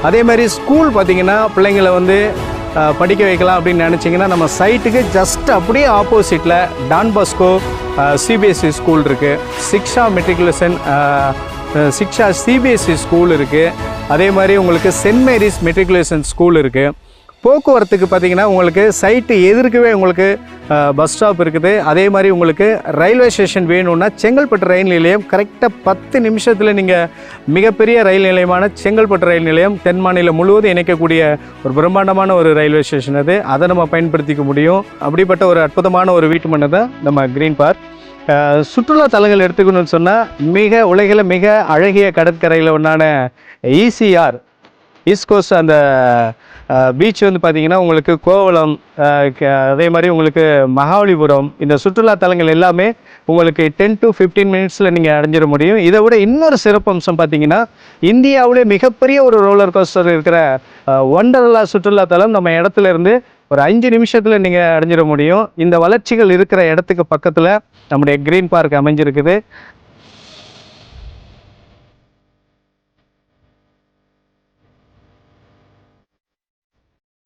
அதே மாதிரி ஸ்கூல் பார்த்திங்கன்னா பிள்ளைங்களை வந்து படிக்க வைக்கலாம் அப்படின்னு நினச்சிங்கன்னா நம்ம சைட்டுக்கு ஜஸ்ட் அப்படியே ஆப்போசிட்டில் டான் பாஸ்கோ சிபிஎஸ்சி ஸ்கூல் இருக்குது, சிக்ஷா மெட்ரிகுலேஷன் சிக்ஷா சிபிஎஸ்சி ஸ்கூல் இருக்குது. அதே மாதிரி உங்களுக்கு சென்ட் மேரிஸ் மெட்ரிகுலேஷன் ஸ்கூல் இருக்குது. போக்குவரத்துக்கு பார்த்திங்கன்னா உங்களுக்கு சைட்டு எதிர்க்கவே உங்களுக்கு பஸ் ஸ்டாப் இருக்குது. அதே மாதிரி உங்களுக்கு ரயில்வே ஸ்டேஷன் வேணும்னா செங்கல்பட்டு ரயில் நிலையம் கரெக்டாக 10 நிமிஷத்தில் நீங்கள் மிகப்பெரிய ரயில் நிலையமான செங்கல்பட்டு ரயில் நிலையம் தென் மாநிலம் முழுவதும் இணைக்கக்கூடிய ஒரு பிரம்மாண்டமான ஒரு ரயில்வே ஸ்டேஷன் அது. அதை நம்ம பயன்படுத்திக்க முடியும். அப்படிப்பட்ட ஒரு அற்புதமான ஒரு வீட்டு மனை தான் நம்ம க்ரீன் பார்க். சுற்றுலா தலங்கள் எடுத்துக்கணும்னு சொன்னால் உலகில் மிக அழகிய கடற்கரையில் ஒன்றான ECR ஈஸ்ட் கோஸ்ட் அந்த பீச் வந்து பார்த்திங்கன்னா உங்களுக்கு கோவளம், அதே மாதிரி உங்களுக்கு மகாபலிபுரம், இந்த சுற்றுலா தலங்கள் எல்லாமே உங்களுக்கு 10 to 15 மினிட்ஸில் நீங்கள் அடைஞ்சிட முடியும். இதை விட இன்னொரு சிறப்பம்சம் பார்த்திங்கன்னா இந்தியாவிலே மிகப்பெரிய ஒரு ரோலர் கோஸ்டர் இருக்கிற ஒண்டர்லா சுற்றுலா தலம் நம்ம இடத்துல இருந்து ஒரு 5 நிமிஷத்தில் நீங்கள் அடைஞ்சிட முடியும். இந்த வளர்ச்சிகள் இருக்கிற இடத்துக்கு பக்கத்தில் நம்முடைய க்ரீன் பார்க் அமைஞ்சிருக்குது.